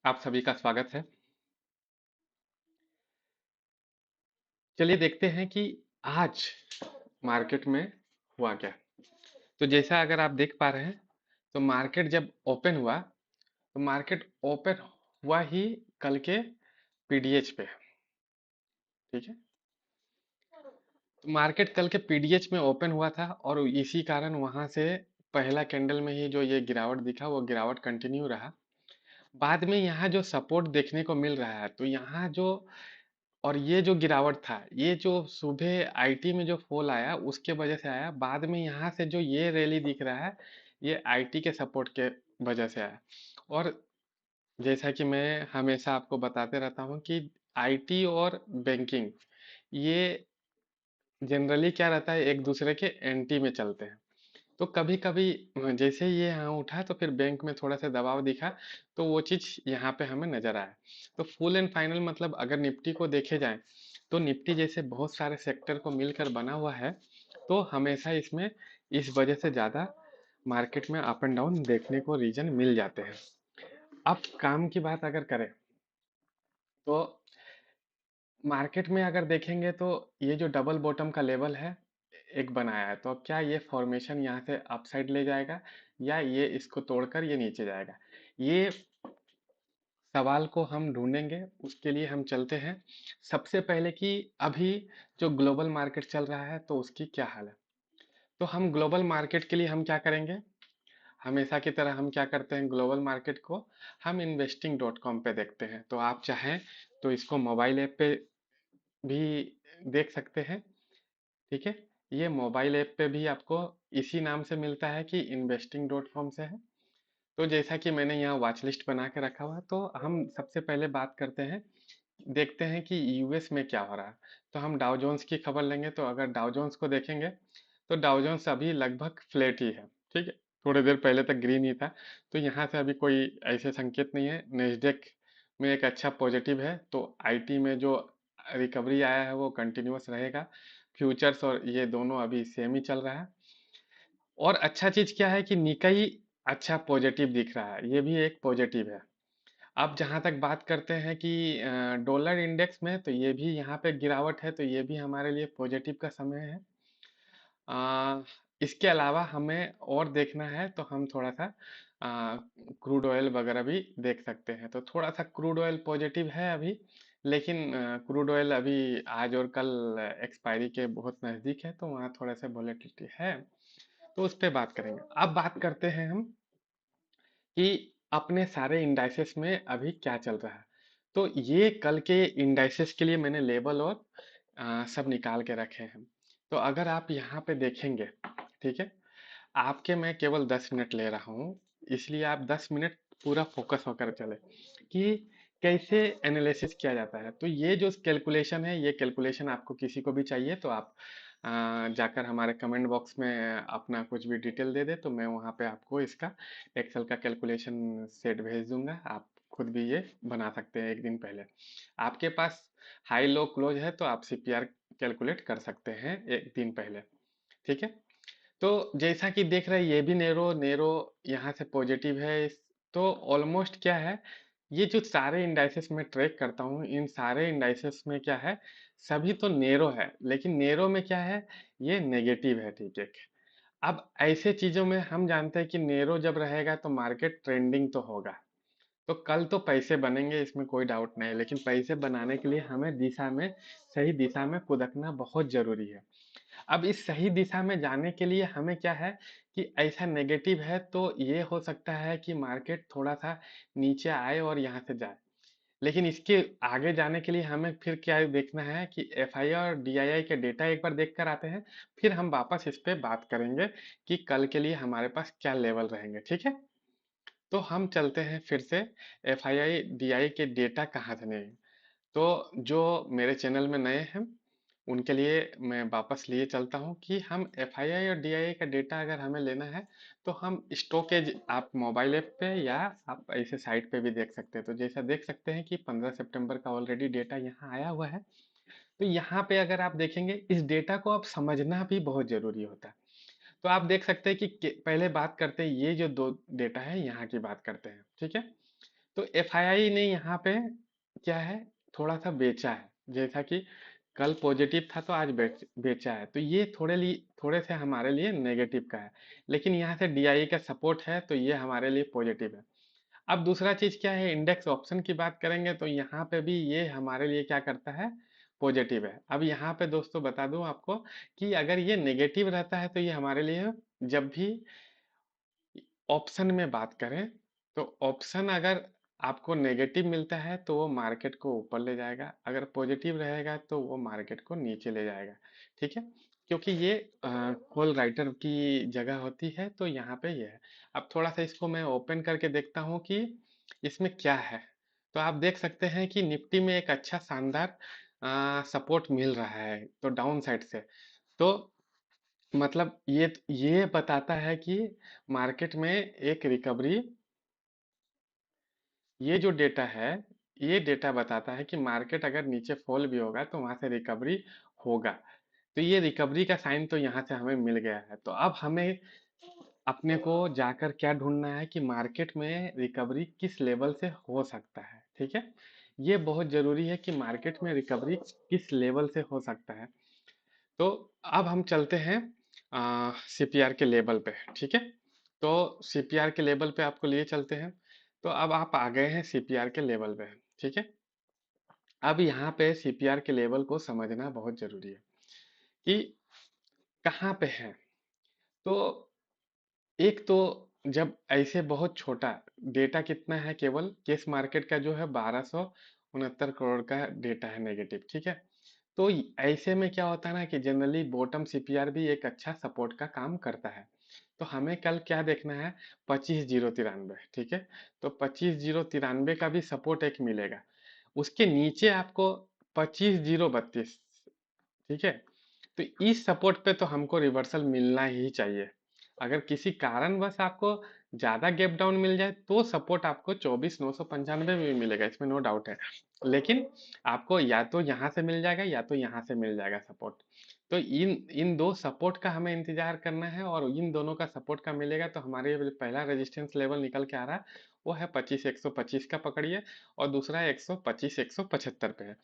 आप सभी का स्वागत है। चलिए देखते हैं कि आज मार्केट में हुआ क्या। तो जैसा अगर आप देख पा रहे हैं, तो मार्केट जब ओपन हुआ, तो मार्केट ओपन हुआ ही कल के पीडीएच पे। ठीक है। तो मार्केट कल के पीडीएच में ओपन हुआ था और इसी कारण वहां से पहला कैंडल में ही जो ये गिरावट दिखा, वो गिरावट कंटिन्यू रहा। बाद में यहाँ जो सपोर्ट देखने को मिल रहा है, तो यहाँ जो और ये जो गिरावट था, ये जो सुबह आईटी में जो फॉल आया उसके वजह से आया। बाद में यहाँ से जो ये रैली दिख रहा है, ये आईटी के सपोर्ट के वजह से आया। और जैसा कि मैं हमेशा आपको बताते रहता हूँ कि आईटी और बैंकिंग, ये जनरली क्या रहता है, एक दूसरे के एंटी में चलते हैं। तो कभी कभी जैसे ही ये यहाँ उठा, तो फिर बैंक में थोड़ा सा दबाव दिखा, तो वो चीज यहाँ पे हमें नजर आया। तो फुल एंड फाइनल मतलब अगर निफ्टी को देखे जाए, तो निफ्टी जैसे बहुत सारे सेक्टर को मिलकर बना हुआ है, तो हमेशा इसमें इस वजह से ज्यादा मार्केट में अप एंड डाउन देखने को रीजन मिल जाते हैं। अब काम की बात अगर करें, तो मार्केट में अगर देखेंगे, तो ये जो डबल बॉटम का लेवल है, एक बनाया है, तो अब क्या ये फॉर्मेशन यहाँ से अपसाइड ले जाएगा, या ये इसको तोड़कर ये नीचे जाएगा? ये सवाल को हम ढूंढेंगे। उसके लिए हम चलते हैं सबसे पहले कि अभी जो ग्लोबल मार्केट चल रहा है, तो उसकी क्या हाल है। तो हम ग्लोबल मार्केट के लिए हम क्या करेंगे, हमेशा की तरह हम क्या करते हैं, ग्लोबल मार्केट को हम investing.com पे देखते हैं। तो आप चाहें तो इसको मोबाइल ऐप पे भी देख सकते हैं। ठीक है। ये मोबाइल ऐप पे भी आपको इसी नाम से मिलता है कि investing.com से है। तो जैसा कि मैंने यहाँ वॉच लिस्ट बना के रखा हुआ है, तो हम सबसे पहले बात करते हैं, देखते हैं कि यूएस में क्या हो रहा है। तो हम डाउ जोन्स की खबर लेंगे। तो अगर डाउ जोन्स को देखेंगे, तो डाउ जोन्स अभी लगभग फ्लैट ही है। ठीक है। थोड़ी देर पहले तक ग्रीन ही था। तो यहाँ से अभी कोई ऐसे संकेत नहीं है। नेस्डेक में एक अच्छा पॉजिटिव है। तो आईटी में जो रिकवरी आया है, वो कंटिन्यूअस रहेगा। फ्यूचर्स और ये दोनों अभी सेम ही चल रहा है। और अच्छा चीज क्या है कि निकाई अच्छा पॉजिटिव दिख रहा है, ये भी एक पॉजिटिव है। अब जहां तक बात करते हैं कि डॉलर इंडेक्स में, तो ये भी यहाँ पे गिरावट है, तो ये भी हमारे लिए पॉजिटिव का समय है। आ, इसके अलावा हमें और देखना है, तो हम थोड़ा सा क्रूड ऑयल वगैरह भी देख सकते हैं। तो थोड़ा सा क्रूड ऑयल पॉजिटिव है अभी, लेकिन क्रूड ऑयल अभी आज और कल एक्सपायरी के बहुत नज़दीक है, तो वहाँ थोड़ा सा वॉलेटिलिटी है। तो उस पे बात करेंगे। अब बात करते हैं हम कि अपने सारे इंडाइसेस में अभी क्या चल रहा है। तो ये कल के इंडाइसेस के लिए मैंने लेबल और सब निकाल के रखे हैं। तो अगर आप यहाँ पे देखेंगे, ठीक है, आपके मैं केवल 10 मिनट ले रहा हूँ, इसलिए आप 10 मिनट पूरा फोकस होकर चले कि कैसे एनालिसिस किया जाता है। तो ये जो कैलकुलेशन है, ये कैलकुलेशन आपको किसी को भी चाहिए, तो आप जाकर हमारे कमेंट बॉक्स में अपना कुछ भी डिटेल दे दे, तो मैं वहाँ पे आपको इसका एक्सेल का कैलकुलेशन सेट भेज दूंगा। आप खुद भी ये बना सकते हैं एक दिन पहले। आपके पास हाई लो क्लोज है, तो आप सीपीआर कैलकुलेट कर सकते हैं एक दिन पहले। ठीक है। तो जैसा कि देख रहे हैं, ये भी नेरो नेरो यहाँ से पॉजिटिव है। तो ऑलमोस्ट क्या है, ये जो सारे इंडाइसेस में ट्रैक करता हूँ, इन सारे इंडाइसेस में क्या है, सभी तो नेरो है, लेकिन नेरो में क्या है, ये नेगेटिव है। ठीक है। अब ऐसे चीजों में हम जानते हैं कि नेरो जब रहेगा, तो मार्केट ट्रेंडिंग तो होगा। तो कल तो पैसे बनेंगे, इसमें कोई डाउट नहीं है, लेकिन पैसे बनाने के लिए हमें दिशा में, सही दिशा में कुदकना बहुत जरूरी है। अब इस सही दिशा में जाने के लिए हमें क्या है कि ऐसा नेगेटिव है, तो ये हो सकता है कि मार्केट थोड़ा सा नीचे आए और यहाँ से जाए। लेकिन इसके आगे जाने के लिए हमें फिर क्या देखना है कि एफआई और डीआईआई के डेटा एक बार देख कर आते हैं, फिर हम वापस इस पे बात करेंगे कि कल के लिए हमारे पास क्या लेवल रहेंगे। ठीक है। तो हम चलते हैं फिर से, एफआईआई डीआई के डेटा कहाँ से नहीं। तो जो मेरे चैनल में नए हैं, उनके लिए मैं वापस लिए चलता हूँ कि हम एफआईआई और डीआईआई का डेटा अगर हमें लेना है, तो हम स्टॉकेज आप मोबाइल ऐप पे या आप ऐसे साइट पे भी देख सकते हैं। तो जैसा देख सकते हैं कि 15 सितंबर का ऑलरेडी डेटा यहाँ आया हुआ है। तो यहाँ पे अगर आप देखेंगे, इस डेटा को आप समझना भी बहुत जरूरी होता है। तो आप देख सकते हैं कि पहले बात करते हैं, ये जो दो डेटा है यहाँ की बात करते हैं। ठीक है। तो एफआईआई ने यहाँ पे क्या है, थोड़ा सा बेचा है, जैसा कि कल पॉजिटिव था तो आज बेचा है, तो ये थोड़े से हमारे लिए नेगेटिव का है। लेकिन यहाँ से डीआई का सपोर्ट है तो ये हमारे लिए पॉजिटिव है। अब दूसरा चीज क्या है, इंडेक्स ऑप्शन की बात करेंगे तो यहाँ पे भी ये हमारे लिए क्या करता है, पॉजिटिव है। अब यहाँ पे दोस्तों बता दूं आपको कि अगर ये नेगेटिव रहता है तो ये हमारे लिए, जब भी ऑप्शन में बात करें तो ऑप्शन अगर आपको नेगेटिव मिलता है तो वो मार्केट को ऊपर ले जाएगा, अगर पॉजिटिव रहेगा तो वो मार्केट को नीचे ले जाएगा। ठीक है, क्योंकि ये कॉल राइटर की जगह होती है, तो यहाँ पे ये है। अब थोड़ा सा इसको मैं ओपन करके देखता हूँ कि इसमें क्या है। तो आप देख सकते हैं कि निफ्टी में एक अच्छा शानदार सपोर्ट मिल रहा है तो डाउन साइड से, तो मतलब ये बताता है कि मार्केट में एक रिकवरी, ये जो डेटा है, ये डेटा बताता है कि मार्केट अगर नीचे फॉल भी होगा तो वहां से रिकवरी होगा। तो ये रिकवरी का साइन तो यहाँ से हमें मिल गया है। तो अब हमें अपने को जाकर क्या ढूंढना है कि मार्केट में रिकवरी किस लेवल से हो सकता है। ठीक है, ये बहुत जरूरी है कि मार्केट में रिकवरी किस लेवल से हो सकता है। तो अब हम चलते हैं सीपीआर के लेवल पे। ठीक है, तो सीपीआर के लेवल पे आपको लिए चलते हैं। तो अब आप आ गए हैं सीपीआर के लेवल पे। ठीक है, अब यहाँ पे सीपीआर के लेवल को समझना बहुत जरूरी है कि कहाँ पे है। तो एक तो जब ऐसे बहुत छोटा डेटा, कितना है, केवल केस मार्केट का जो है 1269 करोड़ का डेटा है नेगेटिव। ठीक है, तो ऐसे में क्या होता है ना कि जनरली बॉटम सीपीआर भी एक अच्छा सपोर्ट का काम करता है। तो हमें कल क्या देखना है, 25,093। ठीक है, तो 25,093 का भी सपोर्ट एक मिलेगा, उसके नीचे आपको 25,032। ठीक है, तो इस सपोर्ट पे तो हमको रिवर्सल मिलना ही चाहिए। अगर किसी कारणवश आपको ज्यादा गैप डाउन मिल जाए तो सपोर्ट आपको 24,995 में भी मिलेगा, इसमें नो डाउट है। लेकिन आपको या तो यहाँ से मिल जाएगा या तो यहाँ से मिल जाएगा सपोर्ट। तो इन इन दो सपोर्ट का हमें इंतजार करना है, और इन दोनों का सपोर्ट का मिलेगा तो हमारे जो पहला रेजिस्टेंस लेवल निकल के आ रहा है वो है 25,125 का, पकड़िए। और दूसरा 125,175 पे है।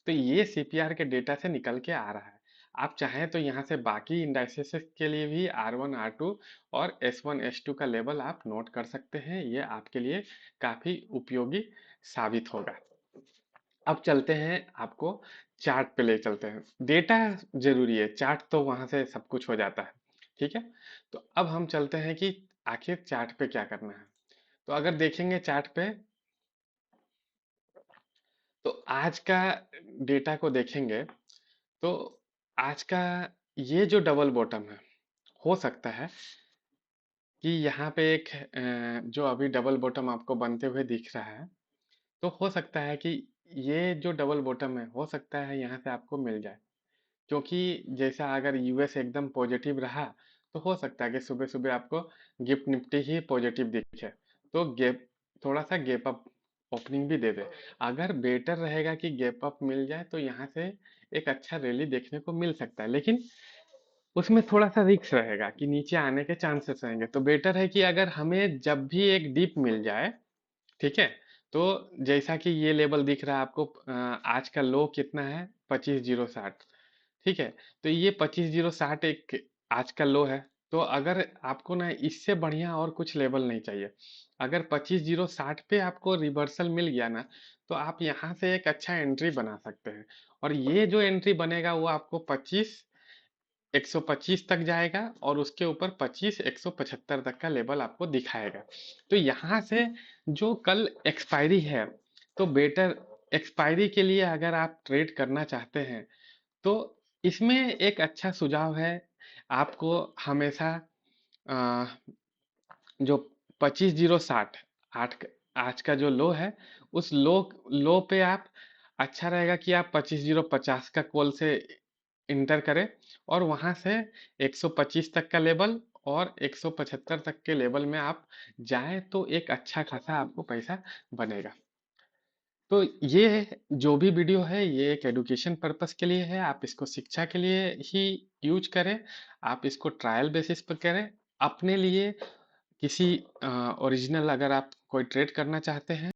तो ये सीपीआर के डेटा से निकल के आ रहा है। आप चाहें तो यहाँ से बाकी इंडाइसेस के लिए भी R1 R2 और S1 S2 का लेवल आप नोट कर सकते हैं, ये आपके लिए काफी उपयोगी साबित होगा। अब चलते हैं, आपको चार्ट पे ले चलते हैं। डेटा जरूरी है, चार्ट तो वहां से सब कुछ हो जाता है। ठीक है, तो अब हम चलते हैं कि आखिर चार्ट पे क्या करना है। तो अगर देखेंगे चार्ट पे, तो आज का डेटा को देखेंगे तो आज का ये जो डबल बॉटम है, हो सकता है कि यहाँ पे एक जो अभी डबल बॉटम आपको बनते हुए दिख रहा है, तो हो सकता है कि ये जो डबल बॉटम है, हो सकता है यहाँ से आपको मिल जाए। क्योंकि जैसा अगर यूएस एकदम पॉजिटिव रहा तो हो सकता है कि सुबह सुबह आपको गिफ्ट निफ्टी ही पॉजिटिव दिखे, तो गैप, थोड़ा सा गैप अप ओपनिंग भी दे दे। अगर बेटर रहेगा कि गैप अप मिल जाए तो यहाँ से एक अच्छा रैली देखने को मिल सकता है, लेकिन उसमें थोड़ा सा रिस्क रहेगा कि नीचे आने के चांसेस रहेंगे। तो बेटर है कि अगर हमें जब भी एक डीप मिल जाए, ठीक है, तो जैसा कि ये लेवल दिख रहा है आपको, आज का लो कितना है, 25,060। ठीक है, तो ये 25,060 एक आज का लो है। तो अगर आपको ना इससे बढ़िया और कुछ लेवल नहीं चाहिए, अगर 25,060 पे आपको रिवर्सल मिल गया ना, तो आप यहाँ से एक अच्छा एंट्री बना सकते हैं। और ये जो एंट्री बनेगा वो आपको 125 तक जाएगा, और उसके ऊपर 25,175 तक का लेवल आपको दिखाएगा। तो यहाँ से जो कल एक्सपायरी है, तो बेटर एक्सपायरी के लिए अगर आप ट्रेड करना चाहते हैं तो इसमें एक अच्छा सुझाव है, आपको हमेशा अ, जो 25,060 आज का जो लो है, उस लो लो पे आप, अच्छा रहेगा कि आप 25,050 का कॉल से इंटर करें, और वहां से 125 तक का लेवल और 175 तक के लेवल में आप जाएं तो एक अच्छा खासा आपको पैसा बनेगा। तो ये जो भी वीडियो है ये एक एजुकेशन पर्पस के लिए है, आप इसको शिक्षा के लिए ही यूज करें। आप इसको ट्रायल बेसिस पर करें अपने लिए। किसी ओरिजिनल अगर आप कोई ट्रेड करना चाहते हैं